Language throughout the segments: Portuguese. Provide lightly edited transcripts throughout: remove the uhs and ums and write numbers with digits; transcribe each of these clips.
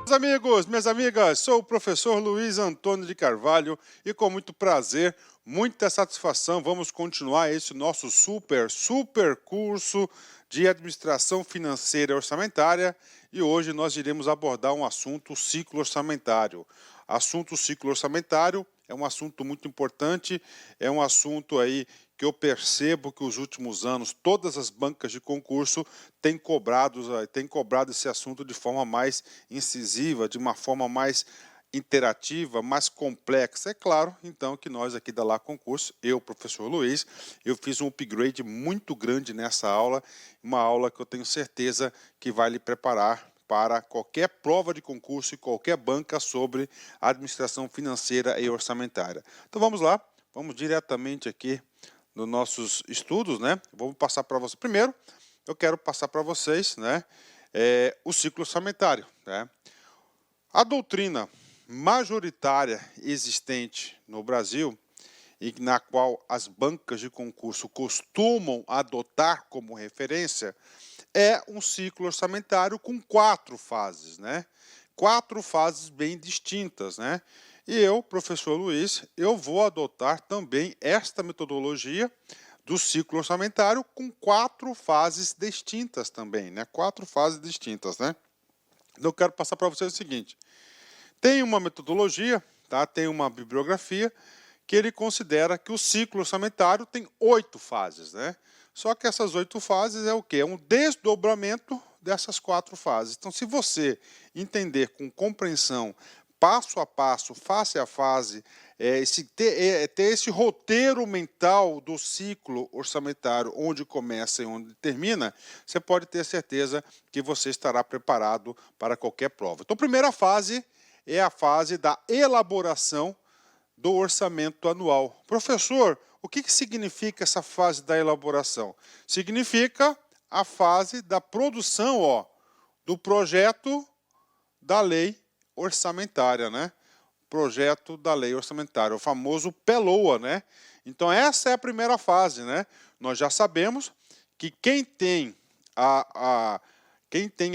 Meus amigos, minhas amigas, sou o professor Luiz Antônio de Carvalho e com muito prazer, muita satisfação, vamos continuar esse nosso super curso de Administração Financeira e Orçamentária e hoje nós iremos abordar um assunto, o ciclo orçamentário. Assunto ciclo orçamentário é um assunto muito importante, é um assunto aí que eu percebo que os últimos anos todas as bancas de concurso têm cobrado esse assunto de forma mais incisiva, de uma forma mais interativa, mais complexa. É claro, então, que nós aqui da Lá Concurso, eu, professor Luiz, eu fiz um upgrade muito grande nessa aula, uma aula que eu tenho certeza que vai lhe preparar para qualquer prova de concurso e qualquer banca sobre administração financeira e orçamentária. Então vamos lá, vamos diretamente aqui nos nossos estudos, né? Vamos passar para vocês. Primeiro, eu quero passar para vocês, né, o ciclo orçamentário, né? A doutrina majoritária existente no Brasil e na qual as bancas de concurso costumam adotar como referência é um ciclo orçamentário com 4 fases, né? 4 fases bem distintas, né? E eu, professor Luiz, eu vou adotar também esta metodologia do ciclo orçamentário com 4 fases distintas também, né? 4 fases distintas, né? Eu quero passar para vocês o seguinte: tem uma metodologia, tá? Tem uma bibliografia que ele considera que o ciclo orçamentário tem 8 fases, né? Só que essas 8 fases é o quê? É um desdobramento dessas 4 fases. Então, se você entender com compreensão, passo a passo, fase a fase, ter esse roteiro mental do ciclo orçamentário, onde começa e onde termina, você pode ter certeza que você estará preparado para qualquer prova. Então, a primeira fase é a fase da elaboração do orçamento anual. Professor, o que significa essa fase da elaboração? Significa a fase da produção, do projeto da lei orçamentária, né? Projeto da lei orçamentária, o famoso PELOA, né? Então essa é a primeira fase, né? Nós já sabemos que quem tem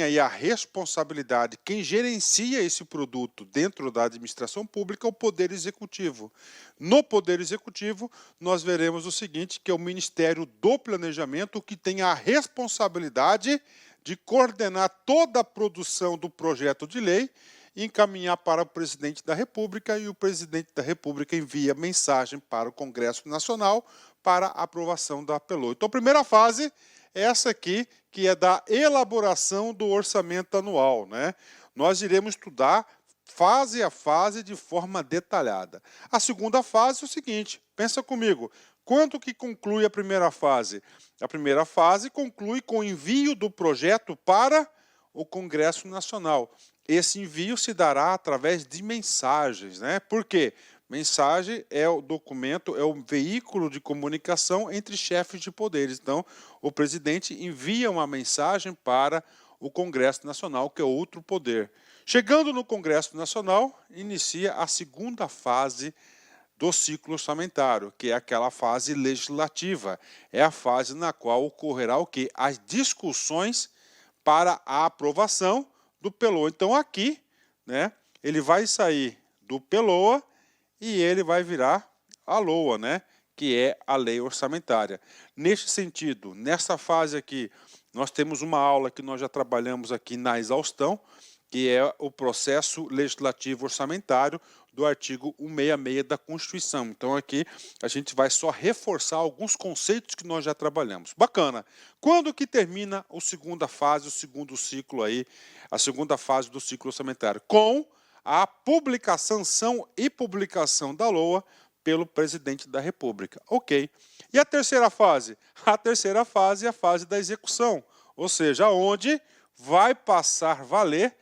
aí a responsabilidade, quem gerencia esse produto dentro da administração pública é o Poder Executivo. No Poder Executivo, nós veremos o seguinte, que é o Ministério do Planejamento que tem a responsabilidade de coordenar toda a produção do projeto de lei e encaminhar para o Presidente da República, e o Presidente da República envia mensagem para o Congresso Nacional para a aprovação da PELOA. Então, a primeira fase é essa aqui, que é da elaboração do orçamento anual, né? Nós iremos estudar fase a fase de forma detalhada. A segunda fase é o seguinte, pensa comigo, quando que conclui a primeira fase? A primeira fase conclui com o envio do projeto para o Congresso Nacional. Esse envio se dará através de mensagens, né? Por quê? Mensagem é o documento, é o veículo de comunicação entre chefes de poderes. Então, o presidente envia uma mensagem para o Congresso Nacional, que é outro poder. Chegando no Congresso Nacional, inicia a segunda fase do ciclo orçamentário, que é aquela fase legislativa. É a fase na qual ocorrerá o quê? As discussões para a aprovação do PELOA. Então, aqui, né, ele vai sair do PELOA e ele vai virar a LOA, né, que é a lei orçamentária. Neste sentido, nessa fase aqui, nós temos uma aula que nós já trabalhamos aqui na exaustão, que é o processo legislativo orçamentário do artigo 166 da Constituição. Então, aqui a gente vai só reforçar alguns conceitos que nós já trabalhamos. Bacana. Quando que termina a segunda fase, o segundo ciclo aí, a segunda fase do ciclo orçamentário? Com a sanção e publicação da LOA pelo Presidente da República. Ok. E a terceira fase? A terceira fase é a fase da execução, ou seja, onde vai passar a valer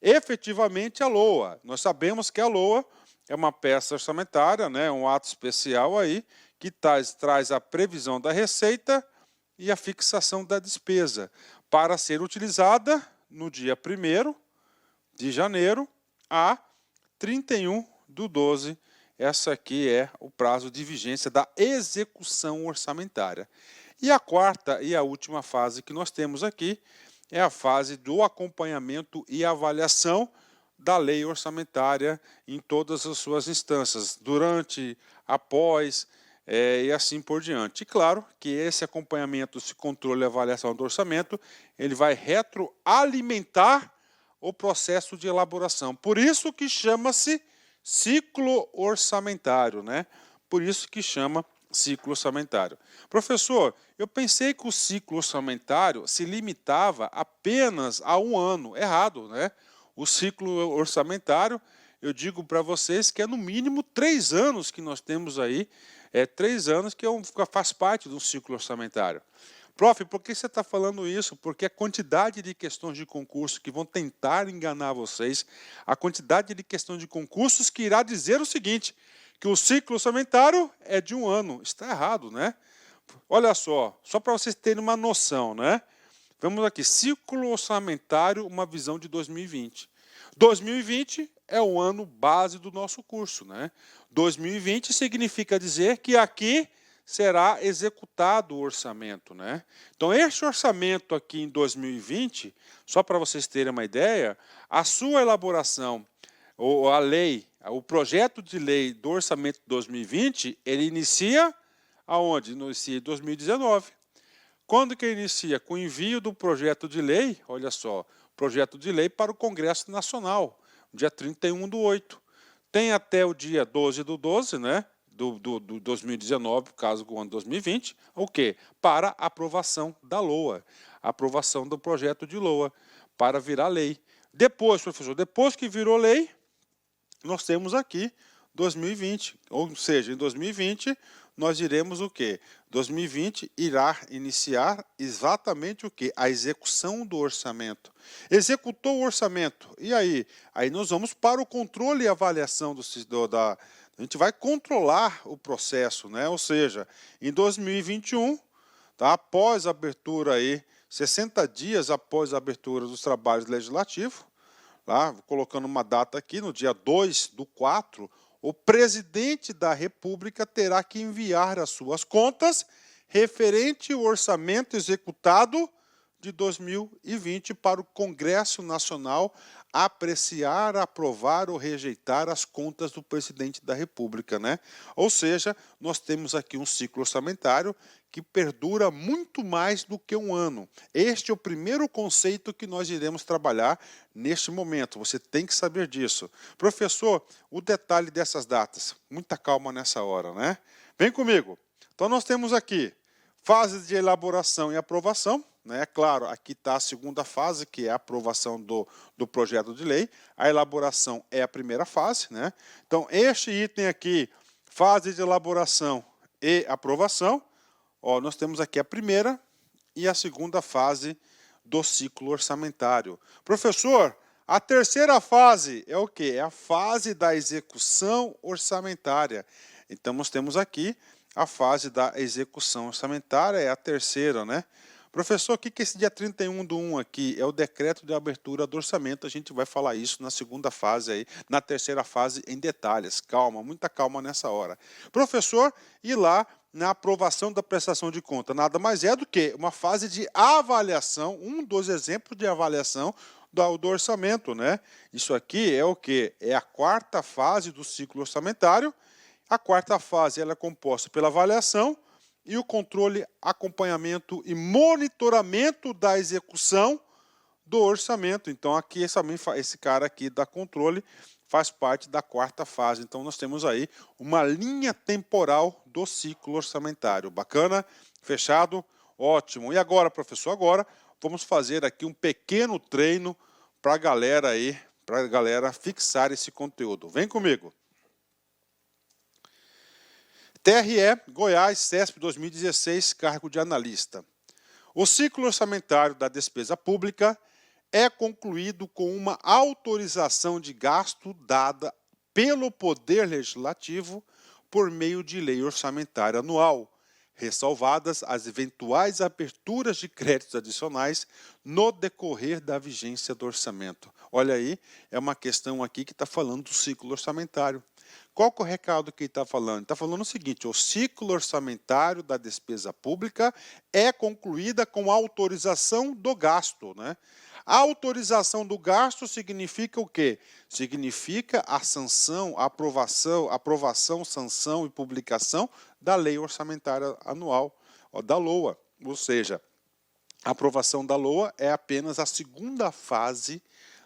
efetivamente a LOA. Nós sabemos que a LOA é uma peça orçamentária, né, um ato especial aí, que traz a previsão da receita e a fixação da despesa, para ser utilizada no dia 1º de janeiro a 31/12. Essa aqui é o prazo de vigência da execução orçamentária. E a quarta e a última fase que nós temos aqui é a fase do acompanhamento e avaliação da lei orçamentária em todas as suas instâncias, durante, após e assim por diante. E claro que esse acompanhamento, esse controle e avaliação do orçamento, ele vai retroalimentar o processo de elaboração. Por isso que chama-se ciclo orçamentário, né? Por isso que chama ciclo orçamentário. Professor, eu pensei que o ciclo orçamentário se limitava apenas a um ano. Errado, né? O ciclo orçamentário, eu digo para vocês que é no mínimo 3 anos que nós temos aí, 3 anos que faz parte do ciclo orçamentário. Prof, por que você está falando isso? Porque a quantidade de questões de concurso que vão tentar enganar vocês, a quantidade de questões de concursos que irá dizer o seguinte, que o ciclo orçamentário é de um ano. Está errado, né? Olha só para vocês terem uma noção, né? Vamos aqui, ciclo orçamentário, uma visão de 2020. 2020 é o ano base do nosso curso, né? 2020 significa dizer que aqui será executado o orçamento, né? Então, este orçamento aqui em 2020, só para vocês terem uma ideia, a sua elaboração, ou a lei, o projeto de lei do orçamento de 2020, ele inicia aonde? Inicia em 2019. Quando que inicia? Com o envio do projeto de lei, olha só, projeto de lei para o Congresso Nacional, dia 31/8. Tem até o dia 12/12, né? Do 2019, caso do ano 2020, o quê? Para aprovação da LOA, aprovação do projeto de LOA, para virar lei. Depois, professor, depois que virou lei, nós temos aqui 2020, ou seja, em 2020 nós iremos o quê? 2020 irá iniciar exatamente o quê? A execução do orçamento. Executou o orçamento, e aí? Aí nós vamos para o controle e avaliação a gente vai controlar o processo, né? Ou seja, em 2021, tá? Após a abertura aí, 60 dias após a abertura dos trabalhos legislativos, lá, colocando uma data aqui, no dia 2/4, o presidente da República terá que enviar as suas contas referente ao orçamento executado de 2020 para o Congresso Nacional apreciar, aprovar ou rejeitar as contas do presidente da República, né? Ou seja, nós temos aqui um ciclo orçamentário que perdura muito mais do que um ano. Este é o primeiro conceito que nós iremos trabalhar neste momento. Você tem que saber disso. Professor, o detalhe dessas datas. Muita calma nessa hora, né? Vem comigo. Então, nós temos aqui fases de elaboração e aprovação, né? Claro, aqui está a segunda fase, que é a aprovação do projeto de lei. A elaboração é a primeira fase, né? Então, este item aqui, fase de elaboração e aprovação, ó, nós temos aqui a primeira e a segunda fase do ciclo orçamentário. Professor, a terceira fase é o quê? É a fase da execução orçamentária. Então, nós temos aqui a fase da execução orçamentária, é a terceira, né? Professor, o que é esse dia 31/1 aqui? É o decreto de abertura do orçamento. A gente vai falar isso na segunda fase, aí, na terceira fase, em detalhes. Calma, muita calma nessa hora. Professor, e lá na aprovação da prestação de conta, nada mais é do que uma fase de avaliação, um dos exemplos de avaliação do orçamento, né? Isso aqui é o quê? É a quarta fase do ciclo orçamentário. A quarta fase ela é composta pela avaliação e o controle, acompanhamento e monitoramento da execução do orçamento. Então, aqui esse cara aqui da controle faz parte da quarta fase. Então, nós temos aí uma linha temporal do ciclo orçamentário. Bacana? Fechado? Ótimo. E agora, professor, agora vamos fazer aqui um pequeno treino para a galera aí, para a galera fixar esse conteúdo. Vem comigo. TRE, Goiás, CESP 2016, cargo de analista. O ciclo orçamentário da despesa pública é concluído com uma autorização de gasto dada pelo Poder Legislativo por meio de lei orçamentária anual, ressalvadas as eventuais aberturas de créditos adicionais no decorrer da vigência do orçamento. Olha aí, é uma questão aqui que está falando do ciclo orçamentário. Qual que é o recado que ele está falando? Está falando o seguinte, o ciclo orçamentário da despesa pública é concluída com autorização do gasto, né? A autorização do gasto significa o quê? Significa a sanção, a aprovação, sanção e publicação da Lei Orçamentária Anual, da LOA. Ou seja, a aprovação da LOA é apenas a segunda fase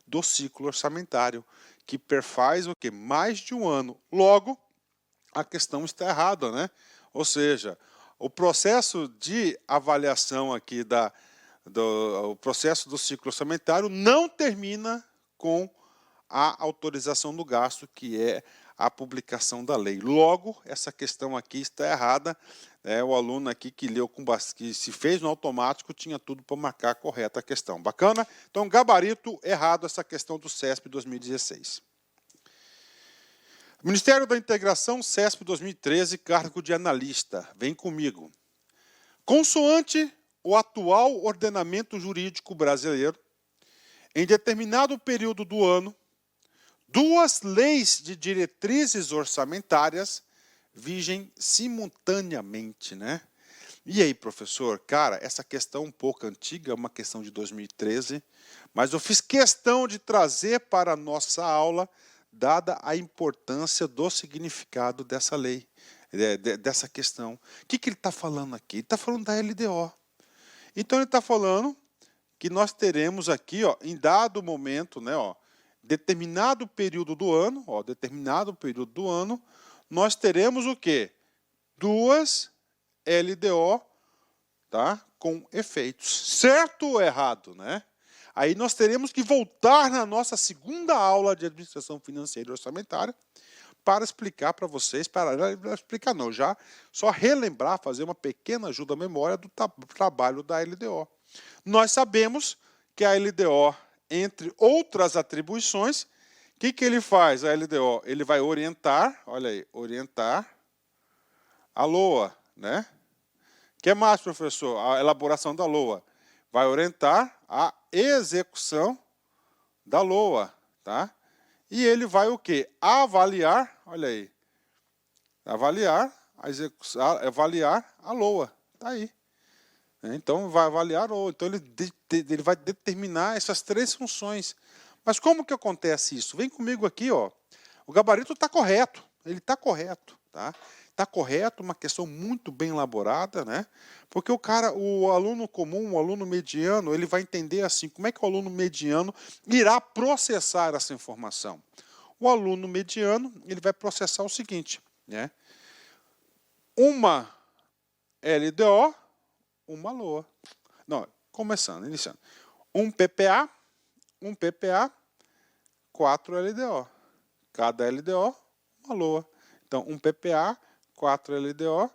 do ciclo orçamentário, que perfaz o quê? Mais de um ano. Logo, a questão está errada, né? Ou seja, o processo de avaliação aqui o processo do ciclo orçamentário não termina com a autorização do gasto, que é a publicação da lei. Logo, essa questão aqui está errada. O aluno aqui que leu que se fez no automático tinha tudo para marcar correta a questão. Bacana? Então, gabarito errado essa questão do CESP 2016. Ministério da Integração, CESP 2013, cargo de analista. Vem comigo. Consoante o atual ordenamento jurídico brasileiro, em determinado período do ano, duas leis de diretrizes orçamentárias vigem simultaneamente, né? E aí, professor? Cara, essa questão um pouco antiga, é uma questão de 2013, mas eu fiz questão de trazer para a nossa aula, dada a importância do significado dessa lei, dessa questão. O que ele está falando aqui? Ele está falando da LDO. Então, ele está falando que nós teremos aqui, ó, em dado momento, né, ó, determinado período do ano, nós teremos o quê? Duas LDO, tá, com efeitos. Certo ou errado, né? Aí nós teremos que voltar na nossa segunda aula de administração financeira e orçamentária para explicar para vocês, explicar não, já só relembrar, fazer uma pequena ajuda à memória do trabalho da LDO. Nós sabemos que a LDO, entre outras atribuições, o que ele faz, a LDO? Ele vai orientar, olha aí, orientar a LOA, né? O que mais, professor? A elaboração da LOA. Vai orientar a execução da LOA, tá? E ele vai o quê? Avaliar, olha aí, avaliar a LOA, tá aí. Então, vai avaliar, então ele vai determinar essas três funções. Mas como que acontece isso? Vem comigo aqui, ó. O gabarito está correto, ele está correto, tá? Está correto, uma questão muito bem elaborada, né? Porque o aluno comum, o aluno mediano, ele vai entender assim, como é que o aluno mediano irá processar essa informação? O aluno mediano, ele vai processar o seguinte, né? Uma LDO, uma LOA. Não, iniciando. Um PPA, 4 LDO. Cada LDO, uma LOA. Então, um PPA, 4 LDO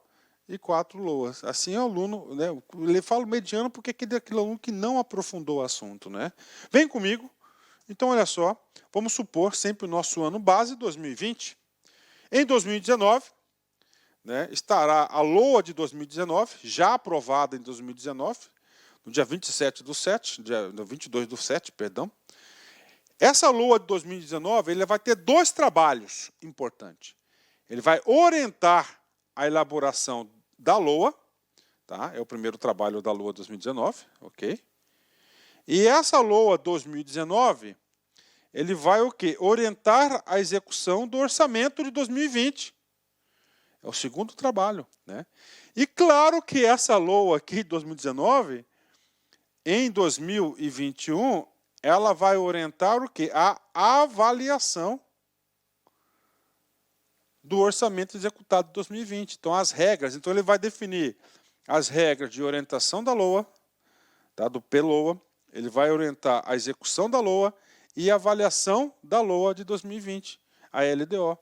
e 4 LOAs. Assim é o aluno, né? Eu falo mediano porque é aquele aluno que não aprofundou o assunto, né? Vem comigo. Então, olha só, vamos supor sempre o nosso ano base, 2020. Em 2019, né, estará a LOA de 2019, já aprovada em 2019, no dia 22/7, perdão. Essa LOA de 2019, ele vai ter dois trabalhos importantes. Ele vai orientar a elaboração da LOA, tá? É o primeiro trabalho da LOA 2019, ok? E essa LOA 2019, ele vai o quê? Orientar a execução do orçamento de 2020. É o segundo trabalho, né? E claro que essa LOA aqui de 2019, em 2021, ela vai orientar o quê? A avaliação do orçamento executado de 2020. Então, as regras. Então, ele vai definir as regras de orientação da LOA, tá? Do PLOA. Ele vai orientar a execução da LOA e a avaliação da LOA de 2020, a LDO.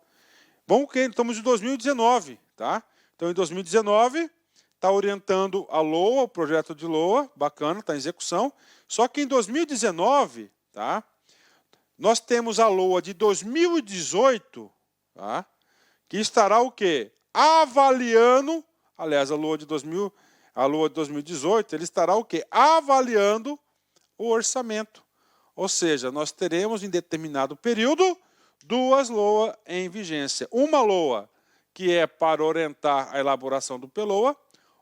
Bom, ok, estamos em 2019, tá? Então, em 2019, está orientando a LOA, o projeto de LOA, bacana, está em execução. Só que em 2019, tá? Nós temos a LOA de 2018, tá? Que estará o quê? Avaliando, aliás, a LOA de 2018, ele estará o quê? Avaliando o orçamento. Ou seja, nós teremos em determinado período duas LOA em vigência. Uma LOA que é para orientar a elaboração do PLOA,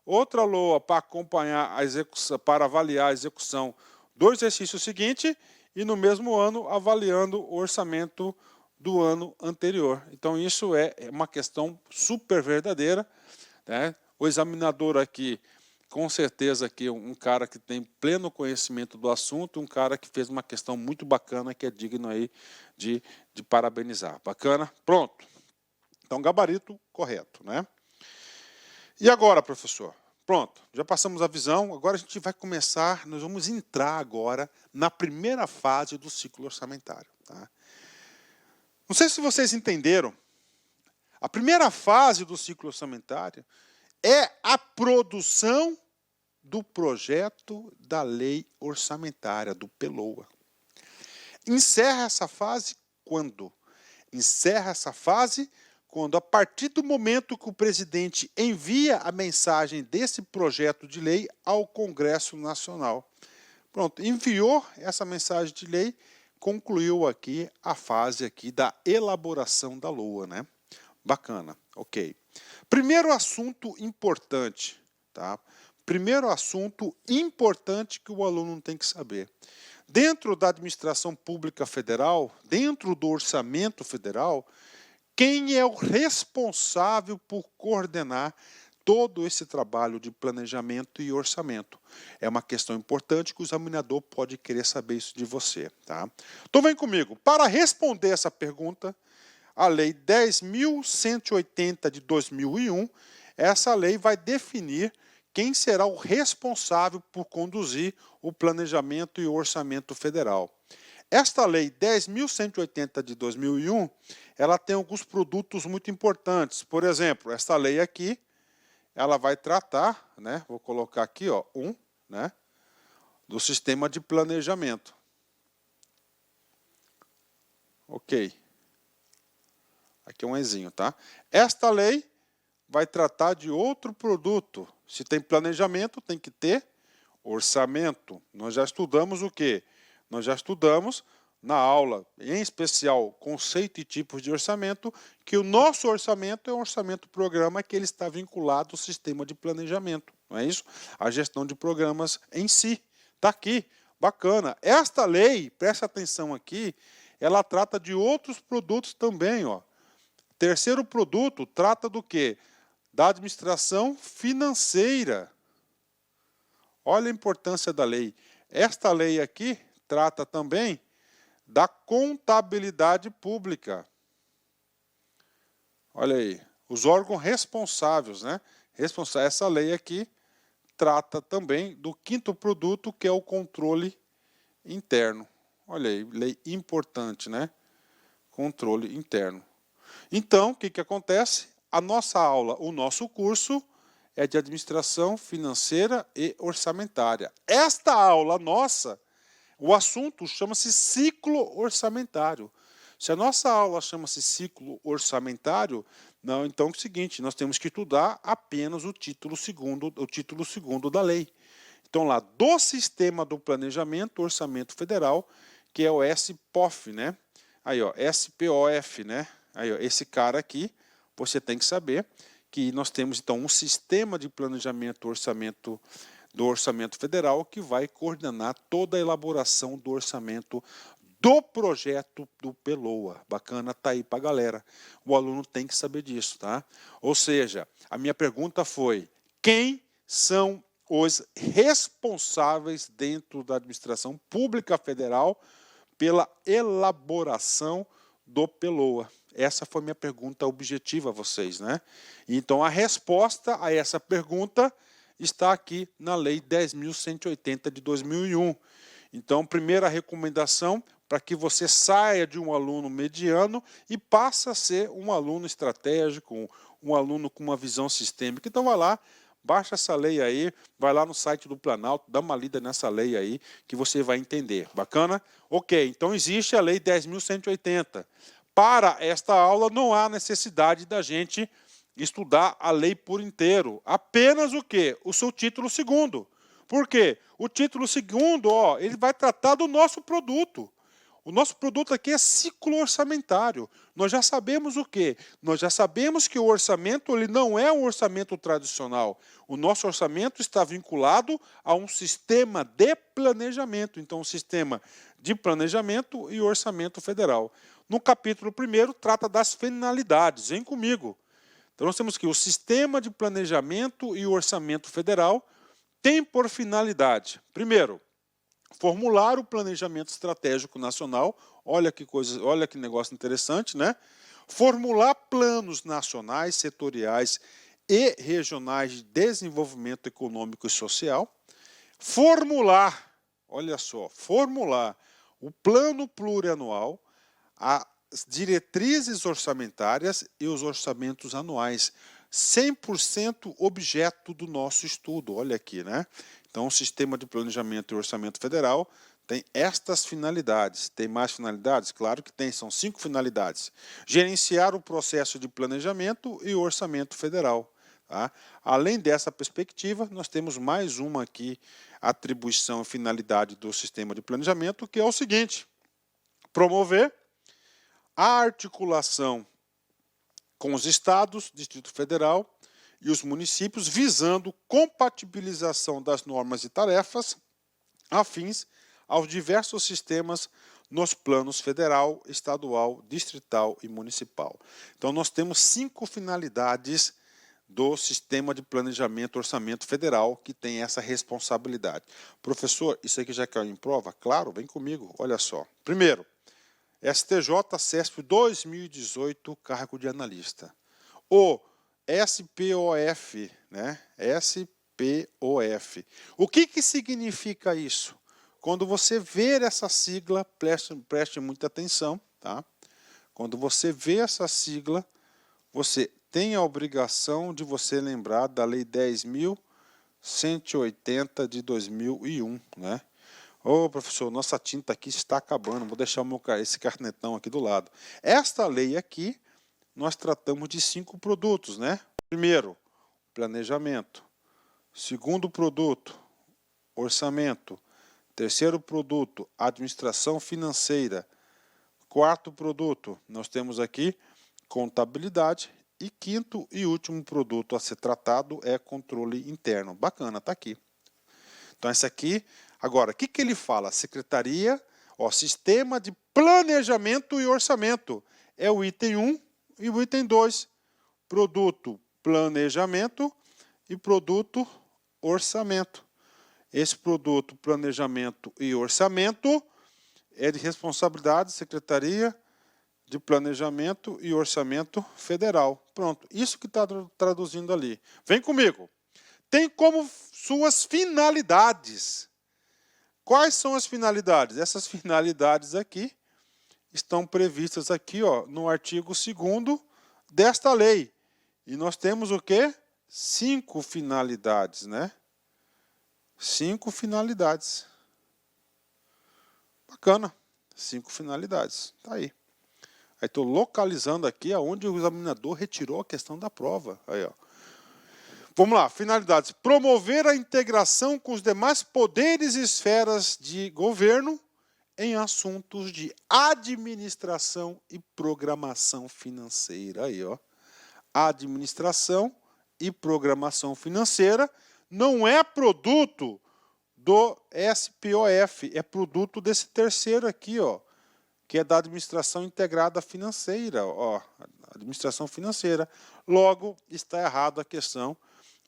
outra LOA para acompanhar a execução, para avaliar a execução do exercício seguinte e no mesmo ano avaliando o orçamento do ano anterior. Então isso é uma questão super verdadeira, né? O examinador aqui, com certeza aqui um cara que tem pleno conhecimento do assunto, um cara que fez uma questão muito bacana que é digno aí de parabenizar. Bacana? Pronto. Então gabarito correto, né? E agora, professor? Pronto, já passamos a visão, agora a gente vai começar, nós vamos entrar agora na primeira fase do ciclo orçamentário. Tá? Não sei se vocês entenderam, a primeira fase do ciclo orçamentário é a produção do projeto da lei orçamentária, do PELOA. Encerra essa fase quando? Encerra essa fase quando, a partir do momento que o presidente envia a mensagem desse projeto de lei ao Congresso Nacional. Pronto, enviou essa mensagem de lei, concluiu aqui a fase aqui da elaboração da LOA, né? Bacana, ok. Primeiro assunto importante, tá? Primeiro assunto importante que o aluno tem que saber. Dentro da administração pública federal, dentro do orçamento federal, quem é o responsável por coordenar todo esse trabalho de planejamento e orçamento? É uma questão importante que o examinador pode querer saber isso de você. Tá? Então vem comigo. Para responder essa pergunta, a Lei 10.180 de 2001, essa lei vai definir quem será o responsável por conduzir o planejamento e o orçamento federal. Esta lei 10.180 de 2001, ela tem alguns produtos muito importantes. Por exemplo, esta lei aqui, ela vai tratar, né, vou colocar aqui, ó, né, do sistema de planejamento. Ok. Aqui é um ezinho, tá? Esta lei vai tratar de outro produto. Se tem planejamento, tem que ter orçamento. Nós já estudamos o quê? Nós já estudamos na aula, em especial, conceito e tipos de orçamento, que o nosso orçamento é um orçamento-programa que ele está vinculado ao sistema de planejamento, não é isso? A gestão de programas em si. Está aqui, bacana. Esta lei, presta atenção aqui, ela trata de outros produtos também, ó. Terceiro produto trata do quê? Da administração financeira. Olha a importância da lei. Esta lei aqui trata também da contabilidade pública. Olha aí, os órgãos responsáveis, né? Essa lei aqui trata também do quinto produto, que é o controle interno. Olha aí, lei importante, né? Controle interno. Então, o que acontece? A nossa aula, o nosso curso é de administração financeira e orçamentária. Esta aula nossa, o assunto chama-se ciclo orçamentário. Se a nossa aula chama-se ciclo orçamentário, não, então é o seguinte, nós temos que estudar apenas o título segundo da lei. Então lá, do Sistema do Planejamento Orçamento Federal, que é o SPOF, né? Aí, ó, SPOF, né? Aí, ó, esse cara aqui, você tem que saber que nós temos, então, um sistema de planejamento do orçamento federal que vai coordenar toda a elaboração do orçamento do projeto do PELOA. Bacana, tá aí para a galera. O aluno tem que saber disso, tá? Ou seja, a minha pergunta foi: quem são os responsáveis dentro da administração pública federal pela elaboração do PELOA? Essa foi minha pergunta objetiva a vocês, né? Então, a resposta a essa pergunta está aqui na Lei 10.180 de 2001. Então, primeira recomendação, para que você saia de um aluno mediano e passe a ser um aluno estratégico, um aluno com uma visão sistêmica. Então, vai lá, baixa essa lei aí, vai lá no site do Planalto, dá uma lida nessa lei aí, que você vai entender. Bacana? Ok, então existe a Lei 10.180. Para esta aula, não há necessidade da gente estudar a lei por inteiro. Apenas o quê? O seu título segundo. Por quê? O título segundo, ó, ele vai tratar do nosso produto. O nosso produto aqui é ciclo orçamentário. Nós já sabemos o quê? Nós já sabemos que o orçamento ele não é um orçamento tradicional. O nosso orçamento está vinculado a um sistema de planejamento. Então, um sistema de planejamento e orçamento federal. No capítulo 1º, trata das finalidades. Vem comigo. Então, nós temos que o sistema de planejamento e o orçamento federal tem por finalidade, primeiro, formular o planejamento estratégico nacional. Olha que coisa, olha que negócio interessante, né? Formular planos nacionais, setoriais e regionais de desenvolvimento econômico e social. Formular, olha só, formular o plano plurianual, as diretrizes orçamentárias e os orçamentos anuais. 100% objeto do nosso estudo, olha aqui, né? Então, o Sistema de Planejamento e Orçamento Federal tem estas finalidades. Tem mais finalidades? Claro que tem, são 5 finalidades. Gerenciar o processo de planejamento e orçamento federal. Tá? Além dessa perspectiva, nós temos mais uma aqui, atribuição e finalidade do Sistema de Planejamento, que é o seguinte: promover a articulação com os estados, Distrito Federal e os municípios, visando compatibilização das normas e tarefas afins aos diversos sistemas nos planos federal, estadual, distrital e municipal. Então, nós temos 5 finalidades do Sistema de Planejamento e Orçamento Federal que tem essa responsabilidade. Professor, isso aqui já caiu em prova? Claro, vem comigo, olha só. Primeiro, STJ-CESP 2018, cargo de analista. O SPOF, né? SPOF. O que significa isso? Quando você ver essa sigla, preste muita atenção, tá? Quando você vê essa sigla, você tem a obrigação de você lembrar da Lei 10.180 de 2001, né? Ô, professor, nossa tinta aqui está acabando, vou deixar esse carnetão aqui do lado. Esta lei aqui, nós tratamos de 5 produtos, né? Primeiro, planejamento. Segundo produto, orçamento. Terceiro produto, administração financeira. Quarto produto, nós temos aqui contabilidade. E quinto e último produto a ser tratado é controle interno. Bacana, tá aqui. Então, esse aqui... Agora, o que ele fala? Secretaria, Sistema de Planejamento e Orçamento. É o item 1 e o item 2. Produto planejamento e produto orçamento. Esse produto planejamento e orçamento é de responsabilidade Secretaria de Planejamento e Orçamento Federal. Pronto, isso que está traduzindo ali. Vem comigo. Tem como suas finalidades. Quais são as finalidades? Essas finalidades aqui estão previstas aqui, ó, no artigo 2º desta lei. E nós temos o quê? 5 finalidades, né? 5 finalidades. Bacana. 5 finalidades. Tá aí. Aí estou localizando aqui aonde o examinador retirou a questão da prova. Aí, ó. Vamos lá, finalidades. Promover a integração com os demais poderes e esferas de governo em assuntos de administração e programação financeira. Aí, ó. Administração e programação financeira não é produto do SPOF, é produto desse terceiro aqui, ó, que é da administração integrada financeira, ó, administração financeira. Logo, está errado a questão.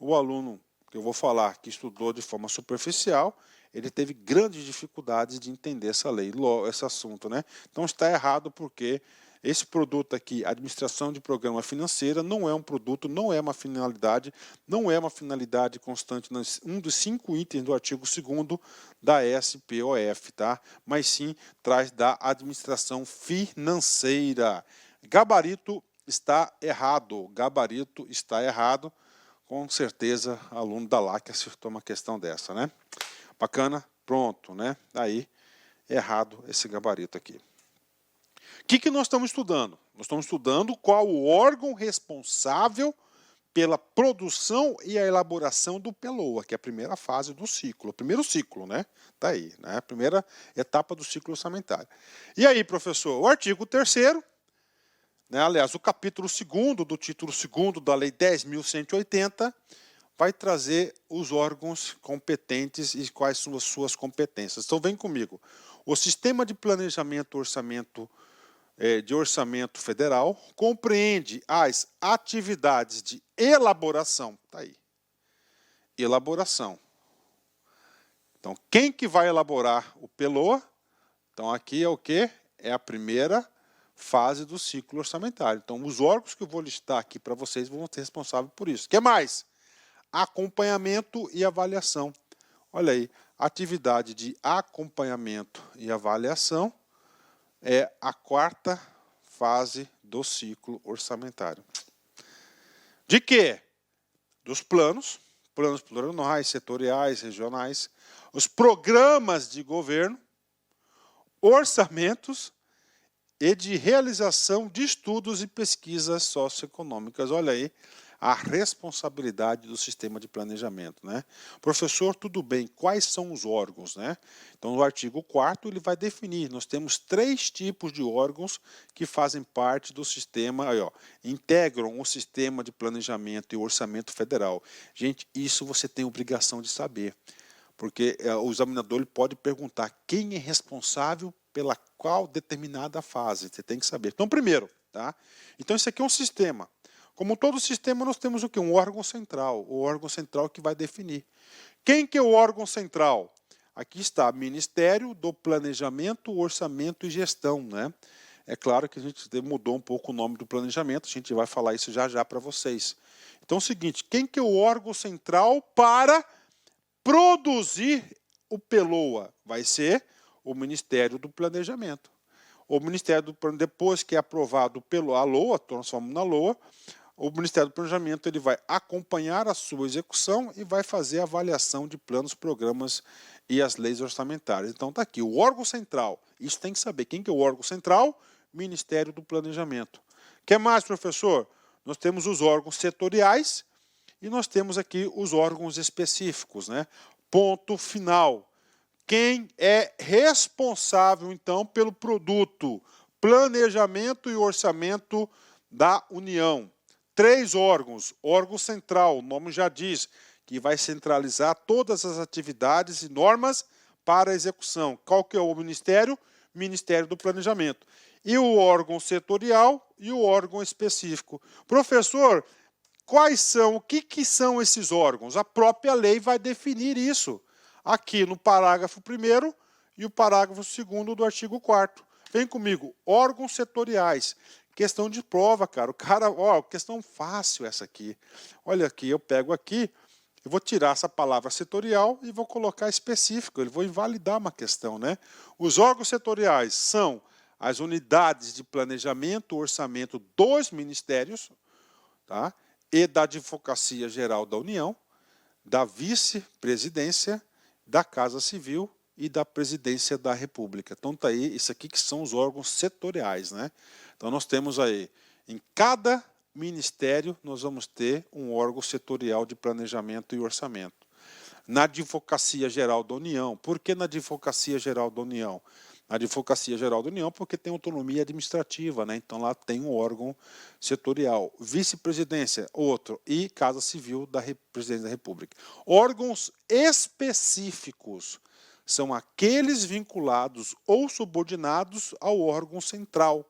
O aluno, que eu vou falar, que estudou de forma superficial, ele teve grandes dificuldades de entender essa lei, esse assunto, né? Então está errado porque esse produto aqui, administração de programa financeira, não é um produto, não é uma finalidade, não é uma finalidade constante, um dos 5 itens do artigo 2º da SPOF, tá? Mas sim traz da administração financeira. Gabarito está errado, gabarito está errado. Com certeza, aluno da LAC acertou uma questão dessa, né? Bacana, pronto, né? Aí, errado esse gabarito aqui. O que nós estamos estudando? Nós estamos estudando qual o órgão responsável pela produção e a elaboração do PELOA, que é a primeira fase do ciclo, o primeiro ciclo, né? Tá aí, né? A primeira etapa do ciclo orçamentário. E aí, professor, o artigo 3º, né, aliás, o capítulo 2º do título 2º da Lei 10.180, vai trazer os órgãos competentes e quais são as suas competências. Então, vem comigo. O Sistema de Planejamento de Orçamento Federal compreende as atividades de elaboração. Tá aí. Elaboração. Então, quem que vai elaborar o PELOA? Então, aqui é o quê? É a primeira fase do ciclo orçamentário. Então, os órgãos que eu vou listar aqui para vocês vão ser responsáveis por isso. O que mais? Acompanhamento e avaliação. Olha aí, atividade de acompanhamento e avaliação é a 4ª fase do ciclo orçamentário. De quê? Dos planos plurianuais, setoriais, regionais, os programas de governo, orçamentos e de realização de estudos e pesquisas socioeconômicas. Olha aí a responsabilidade do sistema de planejamento, né? Professor, tudo bem, quais são os órgãos, né? Então, no artigo 4º, ele vai definir, nós temos 3 tipos de órgãos que fazem parte do sistema, aí, ó, integram o sistema de planejamento e orçamento federal. Gente, isso você tem obrigação de saber, porque o examinador ele pode perguntar quem é responsável pela qual determinada fase, você tem que saber. Então, primeiro, tá? Então, isso aqui é um sistema. Como todo sistema, nós temos o quê? Um órgão central, o órgão central que vai definir. Quem que é o órgão central? Aqui está, Ministério do Planejamento, Orçamento e Gestão, né? É claro que a gente mudou um pouco o nome do planejamento, a gente vai falar isso já já para vocês. Então é o seguinte, quem que é o órgão central para produzir o PELOA? Vai ser o Ministério do Planejamento. O Ministério do Planejamento, depois que é aprovado a LOA, transforma na LOA, o Ministério do Planejamento ele vai acompanhar a sua execução e vai fazer a avaliação de planos, programas e as leis orçamentárias. Então está aqui, o órgão central. Isso tem que saber. Quem que é o órgão central? Ministério do Planejamento. O que mais, professor? Nós temos os órgãos setoriais e nós temos aqui os órgãos específicos, né? Ponto final. Quem é responsável, então, pelo produto planejamento e orçamento da União? 3 órgãos. Órgão central, o nome já diz, que vai centralizar todas as atividades e normas para a execução. Qual que é o ministério? Ministério do Planejamento. E o órgão setorial e o órgão específico. Professor, o que são esses órgãos? A própria lei vai definir isso. Aqui no parágrafo 1º e o parágrafo 2º do artigo 4º. Vem comigo, órgãos setoriais. Questão de prova, cara. Questão fácil essa aqui. Olha aqui, eu pego aqui, eu vou tirar essa palavra setorial e vou colocar específico. Eu vou invalidar uma questão, né? Os órgãos setoriais são as unidades de planejamento, orçamento dos ministérios, tá? E da Advocacia Geral da União, da Vice-Presidência, da Casa Civil e da Presidência da República. Então tá aí, isso aqui que são os órgãos setoriais, né? Então nós temos aí, em cada ministério, nós vamos ter um órgão setorial de planejamento e orçamento. Na Advocacia Geral da União, por que na Advocacia Geral da União? Na Advocacia Geral da União porque tem autonomia administrativa, né? Então lá tem um órgão setorial. Vice-presidência, outro. E Casa Civil da Presidência da República. Órgãos específicos são aqueles vinculados ou subordinados ao órgão central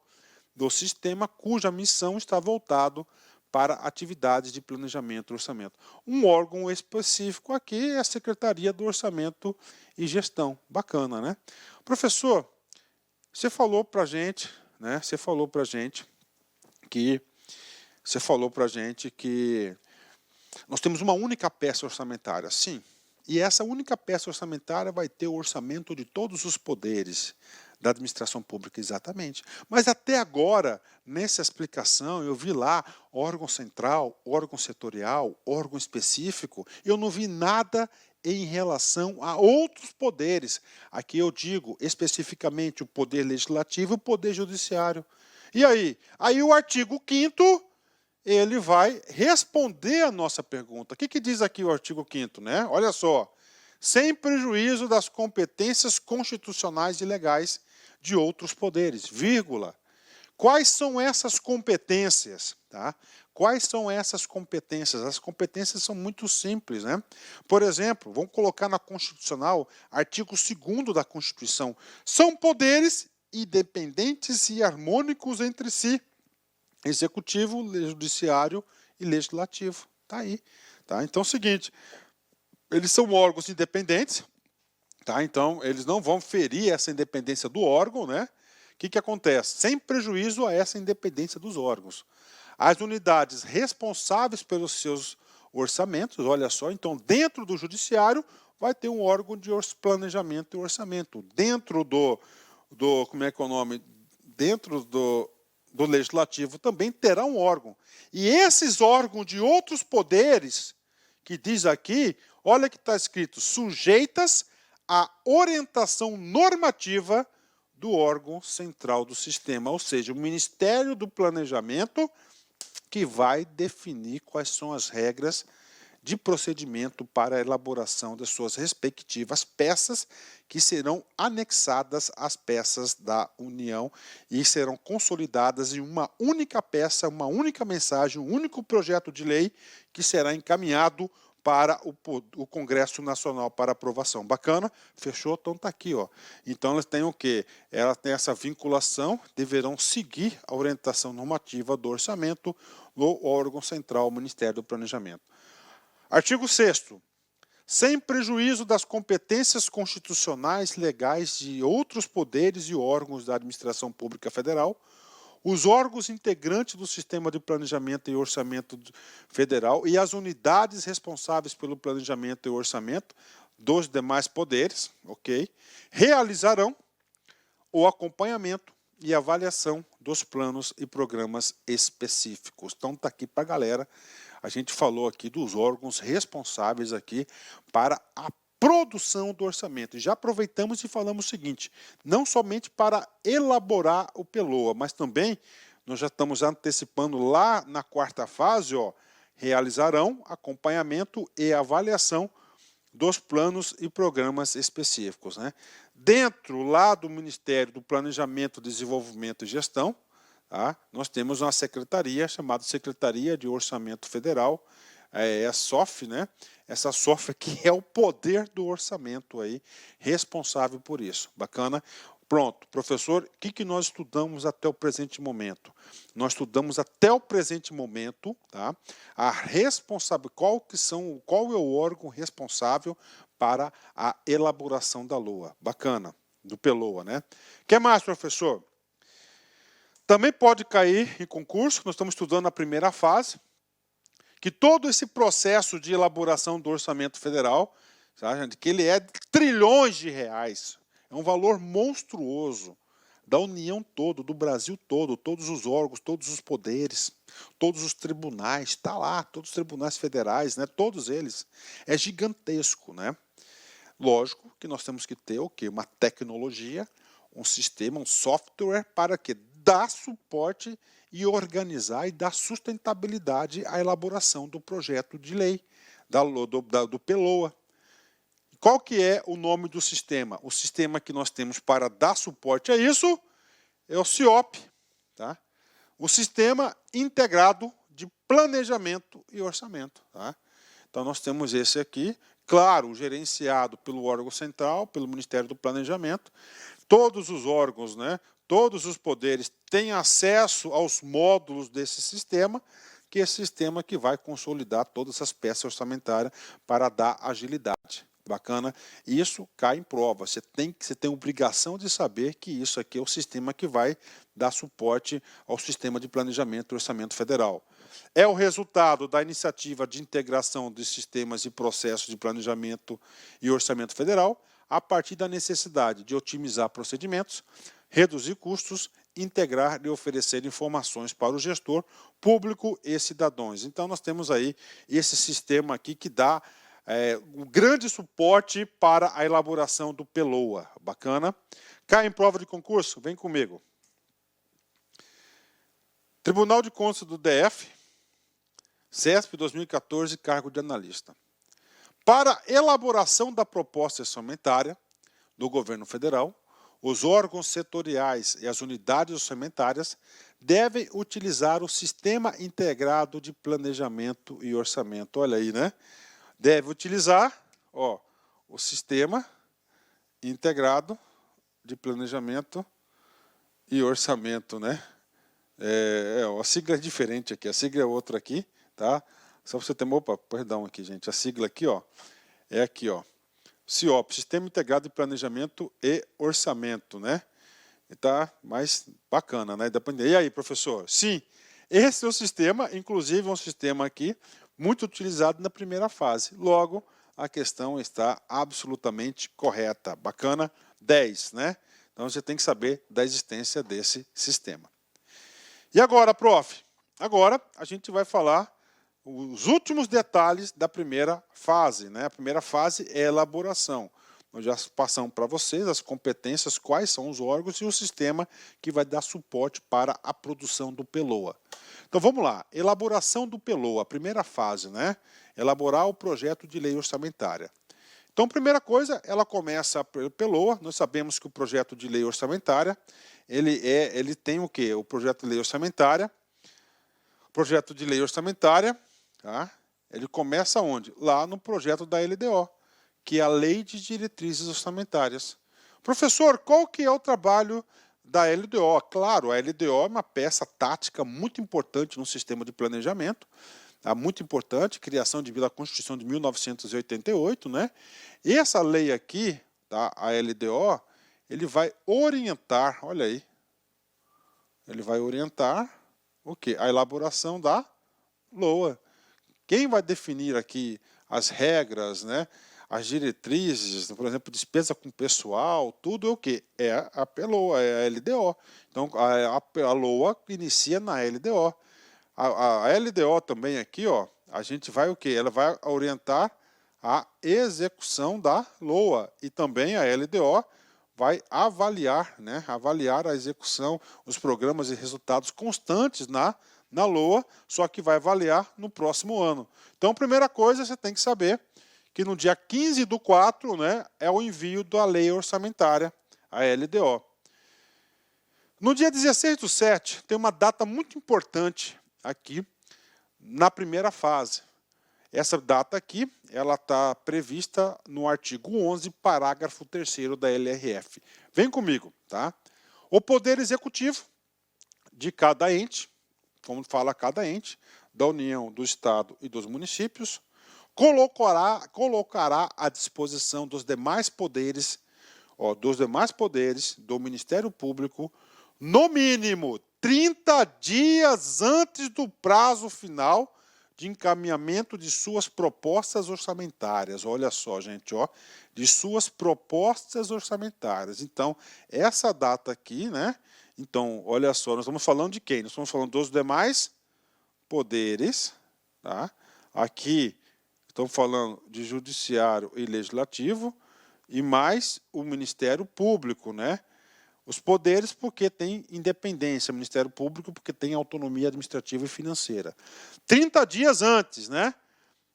do sistema cuja missão está voltado para atividades de planejamento e orçamento. Um órgão específico aqui é a Secretaria do Orçamento e Gestão. Bacana, né? Professor, você falou para a gente, né? Você falou para a gente que nós temos uma única peça orçamentária. Sim. E essa única peça orçamentária vai ter o orçamento de todos os poderes da administração pública, exatamente. Mas até agora, nessa explicação, eu vi lá órgão central, órgão setorial, órgão específico, eu não vi nada em relação a outros poderes. Aqui eu digo especificamente o poder legislativo e o poder judiciário. E aí? Aí o artigo 5º ele vai responder a nossa pergunta. O que diz aqui o artigo 5º, né? Olha só. Sem prejuízo das competências constitucionais e legais de outros poderes, vírgula. Quais são essas competências? Tá? Quais são essas competências? As competências são muito simples, né? Por exemplo, vamos colocar na Constitucional, artigo 2º da Constituição. São poderes independentes e harmônicos entre si. Executivo, judiciário e legislativo. Tá aí. Tá? Então é o seguinte, eles são órgãos independentes, tá? Então eles não vão ferir essa independência do órgão, né? O que acontece? Sem prejuízo a essa independência dos órgãos. As unidades responsáveis pelos seus orçamentos, olha só, então dentro do judiciário vai ter um órgão de planejamento e orçamento. Dentro como é que é o nome? Dentro do legislativo também terá um órgão. E esses órgãos de outros poderes, que diz aqui, olha que está escrito, sujeitas à orientação normativa do órgão central do sistema, ou seja, o Ministério do Planejamento, que vai definir quais são as regras de procedimento para a elaboração das suas respectivas peças, que serão anexadas às peças da União e serão consolidadas em uma única peça, uma única mensagem, um único projeto de lei que será encaminhado para o Congresso Nacional para aprovação. Bacana? Fechou? Então está aqui. Ó. Então elas têm o quê? Elas têm essa vinculação, deverão seguir a orientação normativa do orçamento no órgão central, o Ministério do Planejamento. Artigo 6º. Sem prejuízo das competências constitucionais legais de outros poderes e órgãos da administração pública federal, os órgãos integrantes do Sistema de Planejamento e Orçamento Federal e as unidades responsáveis pelo planejamento e orçamento dos demais poderes, ok, realizarão o acompanhamento e avaliação dos planos e programas específicos. Então está aqui para a galera. A gente falou aqui dos órgãos responsáveis aqui para a produção do orçamento. E já aproveitamos e falamos o seguinte, não somente para elaborar o PELOA, mas também, nós já estamos antecipando lá na 4ª fase, ó, realizarão acompanhamento e avaliação dos planos e programas específicos. Né? Dentro lá do Ministério do Planejamento, Desenvolvimento e Gestão, tá? Nós temos uma secretaria chamada Secretaria de Orçamento Federal, a SOF, né? Essa SOF aqui é o poder do orçamento aí, responsável por isso. Bacana? Pronto, professor, o que nós estudamos até o presente momento? Nós estudamos até o presente momento, tá? Qual é o órgão responsável para a elaboração da LOA? Bacana, do PELOA, né? O que mais, professor? Também pode cair em concurso, nós estamos estudando a primeira fase, que todo esse processo de elaboração do orçamento federal, sabe, que ele é de trilhões de reais, é um valor monstruoso da União todo, do Brasil todo, todos os órgãos, todos os poderes, todos os tribunais, está lá, todos os tribunais federais, né, todos eles, é gigantesco, né? Lógico que nós temos que ter o quê? Uma tecnologia, um sistema, um software para que dar suporte e organizar e dar sustentabilidade à elaboração do projeto de lei, do PELOA. Qual que é o nome do sistema? O sistema que nós temos para dar suporte a isso é o CIOP, tá? O Sistema Integrado de Planejamento e Orçamento. Tá? Então nós temos esse aqui, claro, gerenciado pelo órgão central, pelo Ministério do Planejamento. Todos os órgãos, né, todos os poderes têm acesso aos módulos desse sistema, que é esse sistema que vai consolidar todas essas peças orçamentárias para dar agilidade. Bacana? Isso cai em prova. Você tem obrigação de saber que isso aqui é o sistema que vai dar suporte ao sistema de planejamento e orçamento federal. É o resultado da iniciativa de integração dos sistemas e processos de planejamento e orçamento federal, a partir da necessidade de otimizar procedimentos, reduzir custos, integrar e oferecer informações para o gestor, público e cidadãos. Então nós temos aí esse sistema aqui que dá um grande suporte para a elaboração do PELOA. Bacana? Cai em prova de concurso? Vem comigo. Tribunal de Contas do DF, CESP 2014, cargo de analista. Para elaboração da proposta orçamentária do governo federal, os órgãos setoriais e as unidades orçamentárias devem utilizar o Sistema Integrado de Planejamento e Orçamento. Olha aí, né? Deve utilizar, ó, o Sistema Integrado de Planejamento e Orçamento, né? A sigla é diferente aqui, a sigla é outra aqui, tá? Só para você ter, opa, perdão aqui, gente, a sigla aqui, ó, é aqui, ó, SIOP, Sistema Integrado de Planejamento e Orçamento, né? E tá mais bacana, né? E aí, professor? Sim, esse é o sistema, inclusive é um sistema aqui muito utilizado na primeira fase. Logo, a questão está absolutamente correta. Bacana? 10, né? Então você tem que saber da existência desse sistema. E agora, prof? Agora a gente vai falar os últimos detalhes da primeira fase, né? A primeira fase é a elaboração. Nós já passamos para vocês as competências, quais são os órgãos e o sistema que vai dar suporte para a produção do PELOA. Então vamos lá, elaboração do PELOA, a primeira fase, né? Elaborar o projeto de lei orçamentária. Então, primeira coisa, ela começa pelo PELOA. Nós sabemos que o projeto de lei orçamentária, ele tem o quê? O projeto de lei orçamentária. Projeto de lei orçamentária, tá? Ele começa onde? Lá no projeto da LDO, que é a Lei de Diretrizes Orçamentárias. Professor, qual que é o trabalho da LDO? Claro, a LDO é uma peça tática muito importante no sistema de planejamento, tá? Muito importante, criação devido à Constituição de 1988, né? E essa lei aqui, tá? A LDO, ele vai orientar, olha aí, ele vai orientar o quê? A elaboração da LOA. Quem vai definir aqui as regras, né? As diretrizes, por exemplo, despesa com pessoal, tudo é o quê? É a LOA, é a LDO. Então, a LOA inicia na LDO. A LDO também aqui, ó, a gente vai o quê? Ela vai orientar a execução da LOA e também a LDO vai avaliar, né? Avaliar a execução, os programas e resultados constantes na LOA, só que vai avaliar no próximo ano. Então, primeira coisa, você tem que saber que no dia 15/4, né, é o envio da lei orçamentária, a LDO. No dia 16/7, tem uma data muito importante aqui na primeira fase. Essa data aqui, ela está prevista no artigo 11, parágrafo 3º da LRF. Vem comigo, tá? O Poder Executivo de cada ente, como fala cada ente, da União, do Estado e dos municípios, colocará à disposição dos demais poderes, do Ministério Público, no mínimo 30 dias antes do prazo final de encaminhamento de suas propostas orçamentárias. Olha só, gente, ó, de suas propostas orçamentárias. Então, essa data aqui, né? Então, olha só, nós estamos falando de quem? Nós estamos falando dos demais poderes, tá? Aqui estamos falando de judiciário e legislativo e mais o Ministério Público, né? Os poderes porque tem independência, o Ministério Público porque tem autonomia administrativa e financeira. 30 dias antes, né?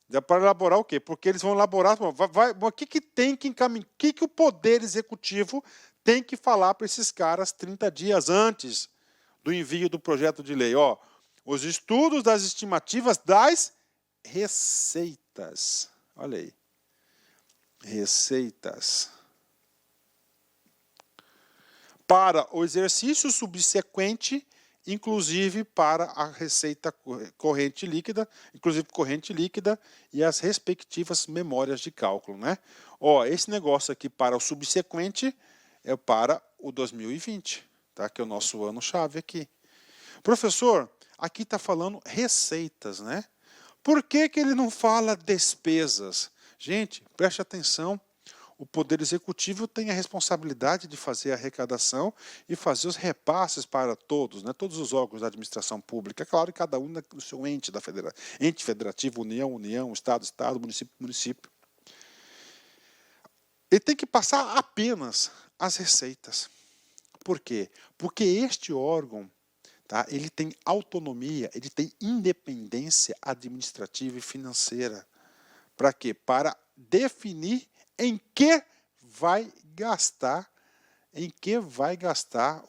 Dá para elaborar o quê? Porque eles vão elaborar, o que tem que encaminhar, o que o Poder Executivo tem que falar para esses caras 30 dias antes do envio do projeto de lei? Ó, os estudos das estimativas das receitas. Olha aí. Receitas. Para o exercício subsequente, inclusive para a receita corrente líquida, e as respectivas memórias de cálculo, né? Ó, esse negócio aqui para o subsequente é para o 2020, tá? Que é o nosso ano-chave aqui. Professor, aqui está falando receitas, né? Por que ele não fala despesas? Gente, preste atenção. O Poder Executivo tem a responsabilidade de fazer a arrecadação e fazer os repasses para todos, né? Todos os órgãos da administração pública. É claro, cada um no seu ente, ente federativo, União, Estado, município. Ele tem que passar apenas as receitas. Por quê? Porque este órgão tá? Ele tem autonomia, ele tem independência administrativa e financeira. Para quê? Para definir em que vai gastar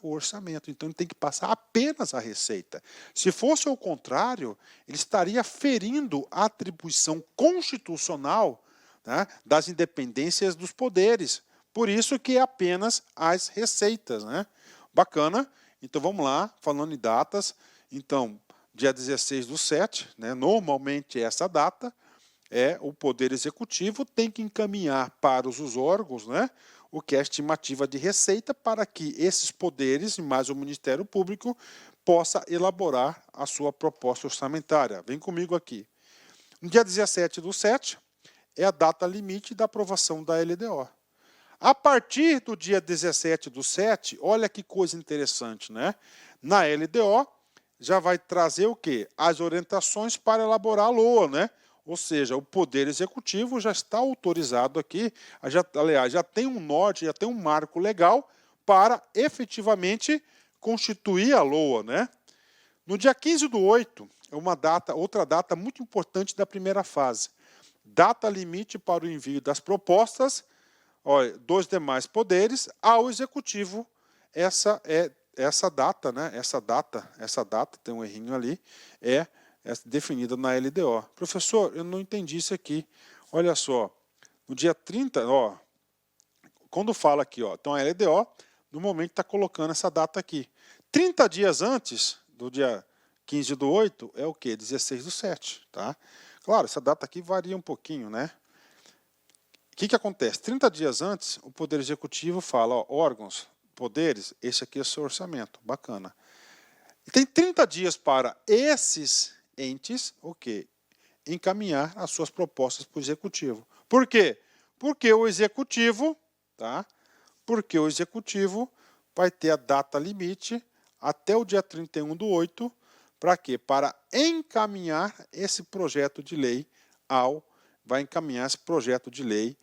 o orçamento. Então, ele tem que passar apenas a receita. Se fosse ao contrário, ele estaria ferindo a atribuição constitucional, né, das independências dos poderes. Por isso que é apenas as receitas, né? Bacana. Então, vamos lá, falando em datas. Então, dia 16/7, né, normalmente essa data, o Poder Executivo tem que encaminhar para os órgãos, né, o que é a estimativa de receita para que esses poderes, e mais o Ministério Público, possa elaborar a sua proposta orçamentária. Vem comigo aqui. No dia 17/7 é a data limite da aprovação da LDO. A partir do dia 17/7, olha que coisa interessante, né? Na LDO já vai trazer o quê? As orientações para elaborar a LOA, né? Ou seja, o Poder Executivo já está autorizado aqui, aliás, já tem um norte, já tem um marco legal para efetivamente constituir a LOA, né? No dia 15/8, é outra data muito importante da primeira fase. Data limite para o envio das propostas, dos demais poderes ao Executivo. Essa data, né? Essa data, tem um errinho ali, é definida na LDO. Professor, eu não entendi isso aqui. Olha só, no dia 30, quando fala aqui, então a LDO, no momento está colocando essa data aqui. 30 dias antes do dia 15/8 é o quê? 16/7, tá? Claro, essa data aqui varia um pouquinho, né? O que acontece? 30 dias antes, o Poder Executivo fala, órgãos, poderes, esse aqui é o seu orçamento, bacana. E tem 30 dias para esses entes, encaminhar as suas propostas para o Executivo. Por quê? Porque o Executivo, tá? Porque o Executivo vai ter a data limite até o dia 31/8, para quê? Para encaminhar esse projeto de lei vai encaminhar esse projeto de lei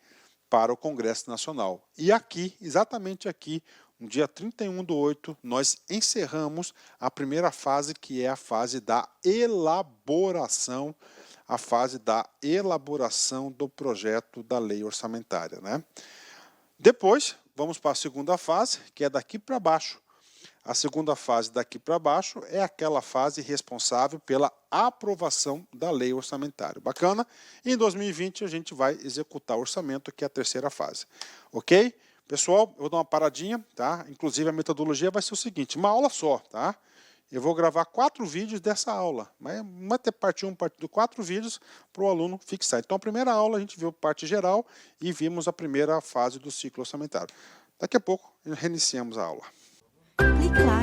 para o Congresso Nacional. E aqui, exatamente aqui, no dia 31/8, nós encerramos a primeira fase, que é a fase da elaboração, do projeto da lei orçamentária, né? Depois, vamos para a segunda fase, que é daqui para baixo. A segunda fase daqui para baixo é aquela fase responsável pela aprovação da lei orçamentária. Bacana? Em 2020 a gente vai executar o orçamento, que é a terceira fase. Ok? Pessoal, eu vou dar uma paradinha, tá? Inclusive a metodologia vai ser o seguinte, uma aula só, tá? Eu vou gravar 4 vídeos dessa aula, mas vai ter parte 1, parte 2, 4 vídeos para o aluno fixar. Então a primeira aula a gente viu parte geral e vimos a primeira fase do ciclo orçamentário. Daqui a pouco reiniciamos a aula. Clique lá.